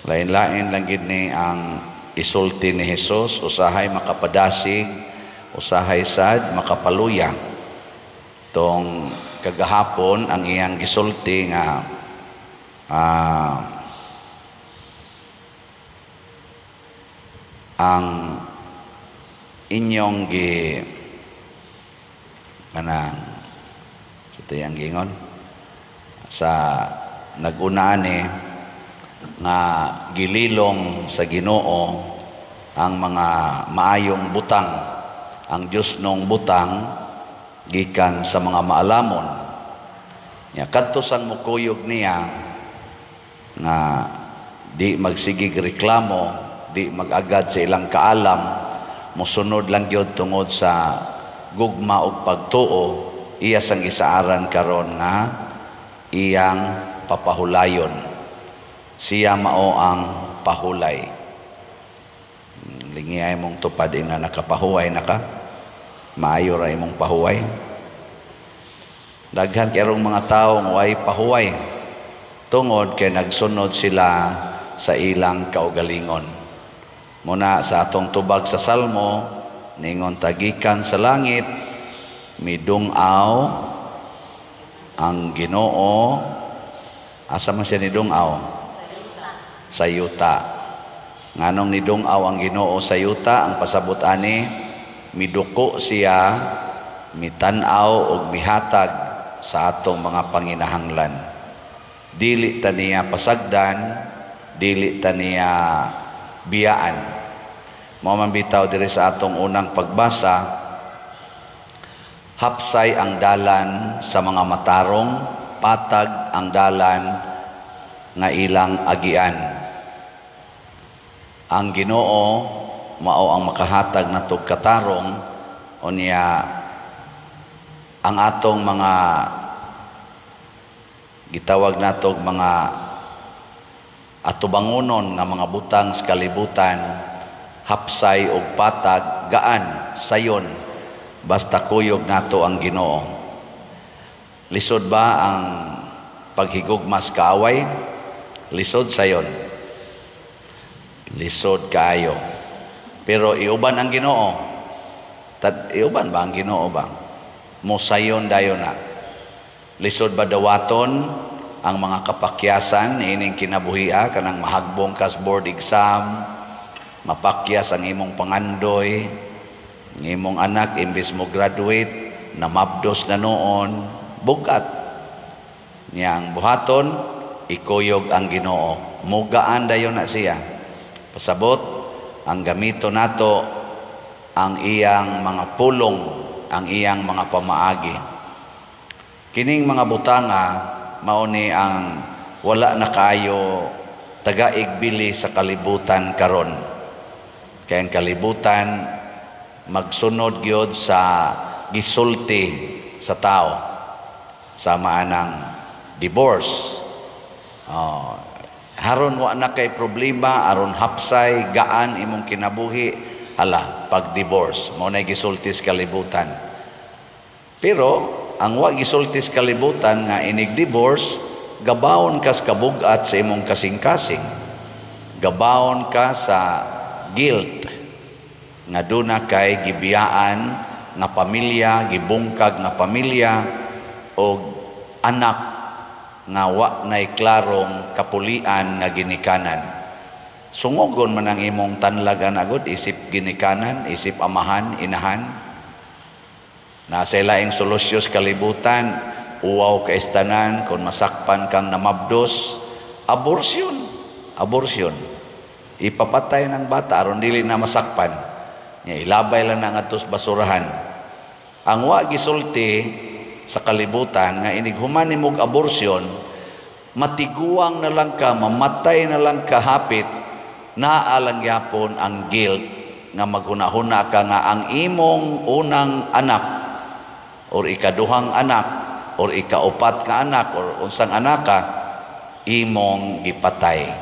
Lain-lain lang gid ni ang isulti ni Hesus, usahay makapadasig, usahay sad makapaluya. Tong kagahapon ang iyang gisulti nga ang inyong kanang sa tiyang gingon sa nag-una ni nga gililong sa Ginoo ang mga maayong butang, ang Dios nung butang gikan sa mga maalamon. Ya kadto sang mukuyog niya nga di magsigig reklamo, di magagad sa ilang kaalam, mosunod lang gyud tungod sa gugma ug pagtuo. Iya sang isaaran karon nga iyang papahulayon. Siya mao ang pahulay. Lingiyay mong tupad nga nakapahuway na ka, maayo ra imong pahuway. Daghan kayong mga tawo way pahuway tungod kay nagsunod sila sa ilang kaugalingon. Muna sa atong tubag sa Salmo, ningon tagikan sa langit, midungaw ang Ginoo. Asa man siya nidungaw? Sa yuta. Nganong nidungaw ang Ginoo sa yuta, ang pasabot ani, miduko siya, mitanaw ug mihatag sa atong mga panginahanglan. Dili ta niya pasagdan, dili ta niya biyaan. Mao man bitaw diri sa atong unang pagbasa, hapsay ang dalan sa mga matarong, patag ang dalan nga ilang agian. Ang Ginoo mao ang makahatag natog katarong, unya ang atong mga gitawag natog mga atubangonon nga mga butang sa kalibutan, hapsay og patag, gaan, sayon, basta kuyog nato ang Ginoo. Lisod ba ang paghigugmas kaaway? Lisod sayon. Lisod kaayo. Pero iuban ang Ginoo. Iuban ba ang Ginoo ba? Mosayon dayon na. Lisod ba dawaton ang mga kapakyasan ining kinabuhia kanang mahagbong kas board exam, mapakyas ang imong pangandoy, imong anak imbis mo graduate, namabdos na noon, bugat. Niyang buhaton, ikuyog ang Ginoo. Mugaan dayon na siya. Pasabot, ang gamito nato ang iyang mga pulong, ang iyang mga pamaagi. Kining mga butanga, mao ni ang wala na kayo tagaigbili sa kalibutan karon. Kaya ang kalibutan magsunod gyud sa gisulti sa tao, sama ng divorce. Haron wa na kay problema, aron hapsay gaan imong kinabuhi, hala pag divorce mo na gisulti sa kalibutan. Pero ang wa gisulti sa kalibutan nga inig divorce, gabawon ka sa kabugat sa imong kasing-kasing, gabawon ka sa guilt nga duna kay gibiyaan nga pamilya, gibungkag nga pamilya o anak nga wa nay klarong kapulian nga ginikanan. Sungogon man ang imong tanlagan agud, isip ginikanan, isip amahan, inahan. Nasa laing solusyos kalibutan, uwaw ka istanan, kung masakpan kang namabdos, abortion. Abortion. Ipapatay ng bata, aron dili na masakpan. Ilabay lang na atos basurahan. Ang wa gisulti sa kalibutan nga inighuman nimog abortion, matiguang na lang ka, mamatay na lang ka hapit, naalang yapon ang guilt nga maghuna-huna ka nga ang imong unang anak or ikaduhang anak or ikaupat ka anak or unsang anak ka, imong gipatay.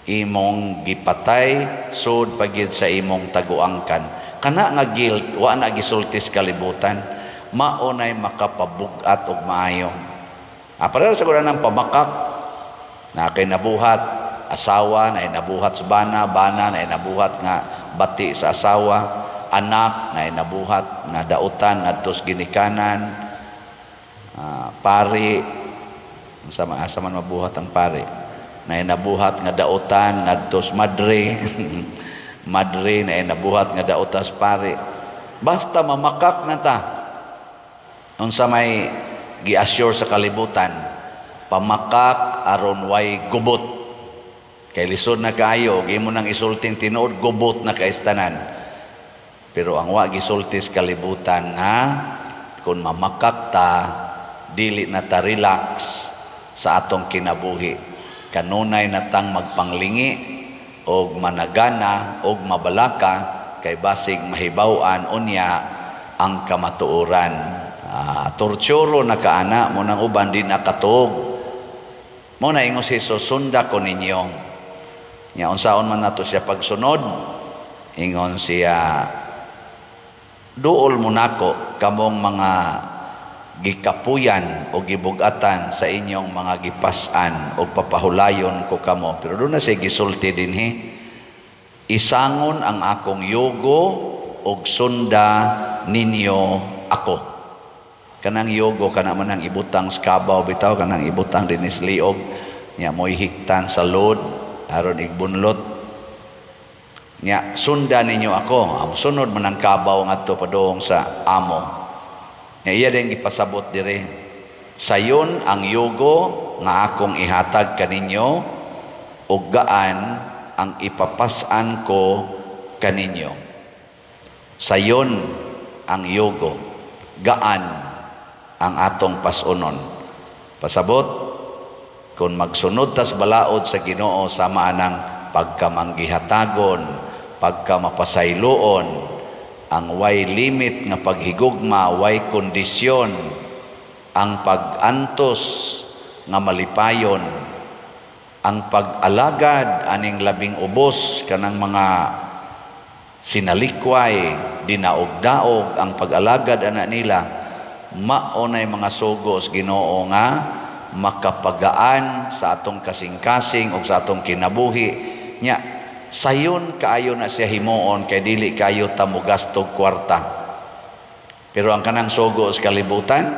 Imong gipatay sud pagid sa imong taguangkan. Kana nga guilt wa na gisulti sa kalibutan, maunay makapabugat og maayo. Pareho sa kuna ng pamakak na kay nabuhat asawa na nabuhat sa bana, bana na nabuhat nga bati sa asawa, anak na nabuhat nga dautan ngadto sa ginikanan, pari sama man mabuhat ang pari na nabuhat nga dautan ngadto sa madre madre na nabuhat nga dautan sa pari. Basta mamakak na ta unsa may gi-assure sa kalibutan, pamakak aron way gubot. Kay lisod na kaayo, gimo nang isulting tinuod, gubot na kaistanan. Pero ang wa gisultis kalibutan nga, kung mamakak ta, dili na ta relax sa atong kinabuhi. Kanunay na tang magpanglingi, o managana, o mabalaka, kay basig mahibaw-an unya ang kamatuoran. Torturo na kaana, mo nang uban din nakatuog. Mo na ingos si susunda ko ninyo. Nya unsaon man nato siya pagsunod, ingon siya, duol mo nako kamong mga gikapuyan o gibugatan sa inyong mga gipasan o papahulayon ko kamo. Pero doon na siya gisulti dinhi, isangon ang akong yugo o sunda ninyo ako. Kanang yugo kana man ang ibutang skabaw bitaw, kanang ibutang dinis liog nya moy hiktan sa load aron igbunlot nya sunda ninyo ako. Ang sunod man ang kabaw ngadto padung sa amo nya iya din gipasabot dire, sayon ang yugo nga akong ihatag kaninyo ug gaan ang ipapasan ko kaninyo. Sayon ang yugo, gaan ang atong pasunon. Pasabot, kung magsunod tas balaod sa Ginoo sama anang pagkamanggihatagon, pagkamapasayloon, ang way limit nga paghigugma, way kondisyon, ang pag-antos nga malipayon, ang pag-alagad aning labing ubos kanang mga sinalikway, dinaog-daog, ang pag-alagad ana nila, maunay mga sugos Ginoo nga makapagaan sa atong kasing-kasing o sa atong kinabuhi nya. Sayon kaayo na siya himuon kay dili kayo ta mogastog kwarta. Pero ang kanang sugos kalibutan,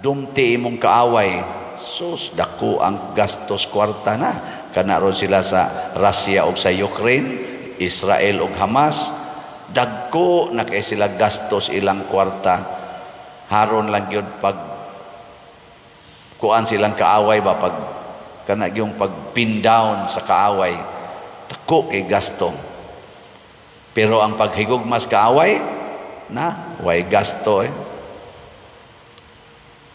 dumti imong kaaway, sus dako ang gastos kwarta na. Kana ron sila sa Russia o sa Ukraine, Israel o Hamas, dagko na kay sila gastos ilang kwarta. Haron lang yun pag kuan silang kaaway ba, pag kana yung pag pin down sa kaaway, dako kay gasto. Pero ang paghigugmas kaaway na way gasto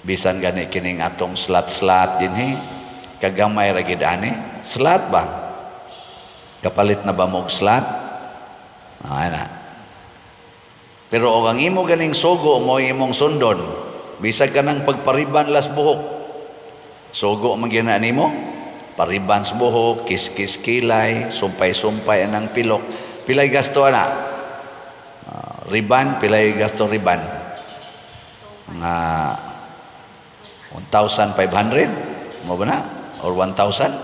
bisan gani kining atong slat dinhi kagamay ra gid ani slat ba, kapalit na ba mo og slat ana. Pero og ang imo ganing sugo mo imong sundon, bisag kanang pagpariban las buhok, sugo man gyud nimo, pariban sa buhok, kiskis kilay, sumpay-sumpay anang pilok. Pilay gasto ana? Riban, pilay gasto riban? Nga 1,500 mo ba na? Or 1,000?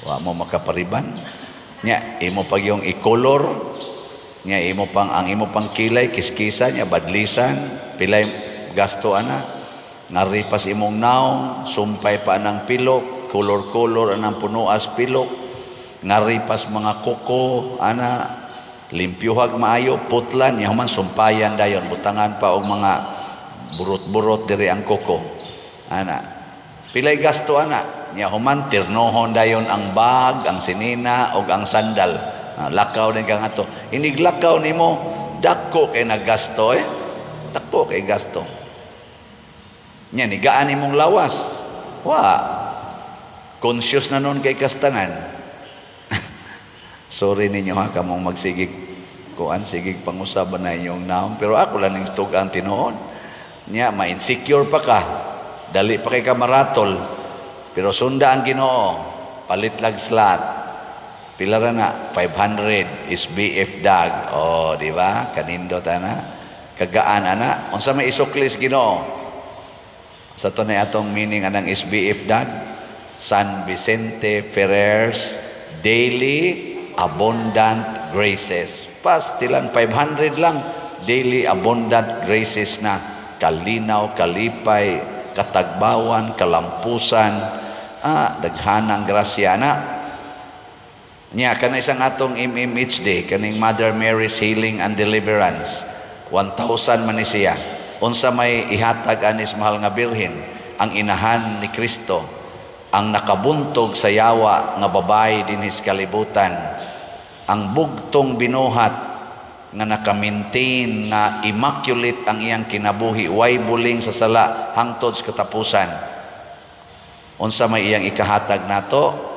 Wa mo makapariban. Nya imo pag yung i-color, nya imo pang ang imo pang kilay, kiskisan nya badlisan, pilay gasto ana? Ngaripas imong naong, sumpay pa anang pilok, kolor-kolor anang punuas pilok, ngaripas mga kuko, ana, limpyuhag maayo, putlan, yaman sumpayan dayon, butangan pa og mga burot-burot diri ang kuko. Ana, pilay gasto ana, yaman tirnohon dayon ang bag, ang sinina, og ang sandal. Lakaw din kang ato. Iniglakaw nimo, dako kay naggasto dako kay gasto. Nya nigaan imong lawas. Conscious na nun kay kastanan. Sorry ninyo ha, kamong magsigig kuan, sigig pangusaban na inyong naong. Pero ako lang ning tugang tinuod. Nya ma-insecure pa ka. Dali pa kay ka maratol. Pero sunda ang Ginoo. Palit lag slat. Pila ra na? 500 is BF dag. Oh, di ba? Kanindot ana. Kagaan ana. Unsa may isuklis Ginoo? Sa to na atong meaning anang SBF dag, San Vicente Ferrer's Daily Abundant Graces. Pastilan 500 lang, Daily Abundant Graces na. Kalinaw, kalipay, katagbawan, kalampusan, daghanang grasya na. Nya kana isang atong MMHD, kaning Mother Mary's Healing and Deliverance, 1,000 man ni siya. Unsa may ihatag anis mahal nga birhen, ang inahan ni Kristo, ang nakabuntog sa yawa nga babae dinhi sa kalibutan, ang bugtong binuhat nga naka-maintain nga immaculate ang iyang kinabuhi, way buling sa sala hangtod sa katapusan. Unsa may iyang ikahatag nato?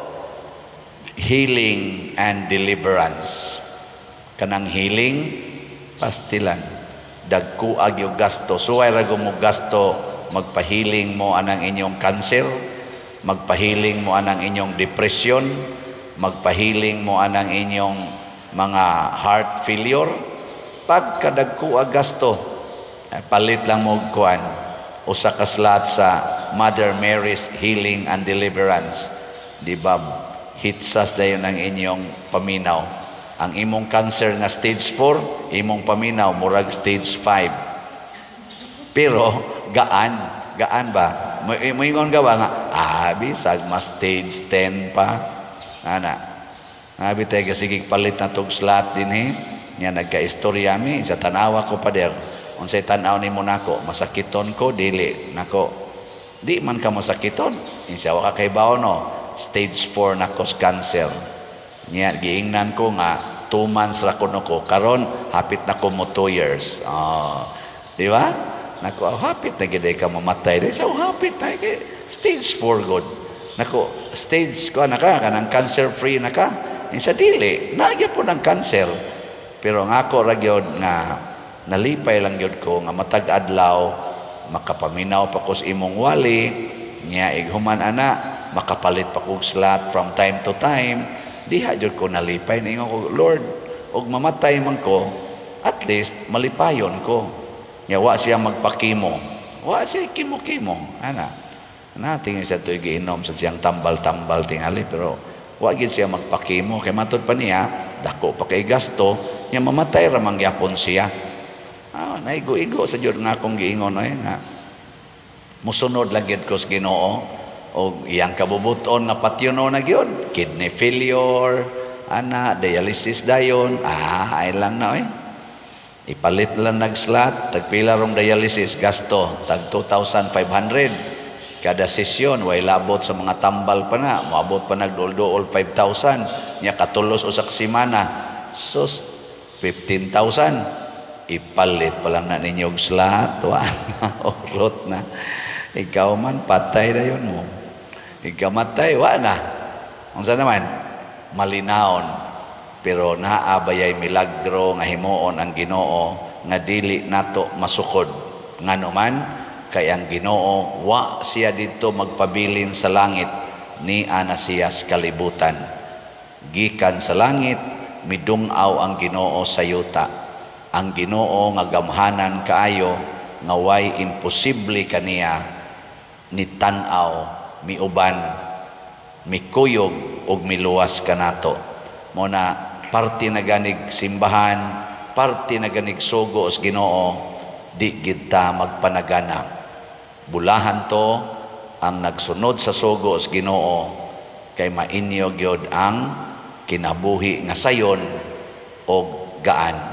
Healing and deliverance. Kanang healing, pastilan. Dagkuag yung gasto. Suway rago mo gasto, magpahiling mo anang inyong cancer, magpahiling mo anang inyong depression, magpahiling mo anang inyong mga heart failure. Pagkadagkuag gasto, palit lang mo kuan. Usa ka slot sa Mother Mary's Healing and Deliverance. Di ba? Hitsas dayon ang inyong paminaw. Ang imong cancer nga stage 4, imong paminaw murag stage 5. Pero gaan ba? Moingon ka ba nga, bisag mas stage 10 pa. Ana. Abi tay sige palit na tog slot dinhi. Nya nagka-istorya mi sa tanawa ko pader. Unsay tan-aw nimo nako, masakiton ko dili nako. Di man ka masakiton. Insya wa ka kay bawo no. Stage 4 na ko cancer. Nya giingnan ko nga 2 months ra kuno ko. Karon hapit na ko mo 2 years. Di ba? Nako hapit na gid ka mamatay. So hapit na kay stage 4 god. Nako stage ko na ka kanang cancer free na ka. Sa dili nagya po ng cancer. Pero nga ako ra gyud nga nalipay lang gyud ko nga matag adlaw makapaminaw pa ko sa imong wali. Nya ighuman ana makapalit pa kong slot from time to time, diha jud ko nalipay. Ningon ko, Lord, og mamatay man ko, at least malipayon ko. Nga wa siya magpakimo. Wa siya kimo-kimo. Tingin siya ito'y giinom sa siyang tambal-tambal tingali, pero wa gid siya magpakimo. Kaya matod pa niya, dako pa kay gasto, niya mamatay ramang gyapon siya. Naigo-igo sa jud nga akong giingon nga. Musunod lang gid ko sa Ginoo. O iyang kabubuton nga patyono na gyud, kidney failure, dialysis dayon, ay lang na ipalit lang nag-slot, tagpila rong dialysis, gasto, tag 2,500 kada sesyon, way labot sa mga tambal pa na, moabot pa nagdool-dool 5,000, niya katulos usak simana, sus, 15,000, ipalit pa lang na ninyong slot, urot na, ikaw man, patay dayon mo. Ikamatay, wa na. Ang sa naman, malinaon. Pero naabayay milagro nga himuon ang Ginoo nga dili nato masukod. Nga naman, kay ang Ginoo, wa siya dito magpabilin sa langit, ni ana siya sa kalibutan. Gikan sa langit, midungaw ang Ginoo sa yuta. Ang Ginoo nga gamhanan kaayo, nga way imposible kaniya, ni tan-aw, miuban, mikuyog og miluwas kanato. Muna parte na ganig simbahan, parte na ganig sugo os Ginoo, di gid ta magpanagana. Bulahan to ang nagsunod sa sugo os Ginoo, kay mainyo gyud ang kinabuhi nga sayon og gaan.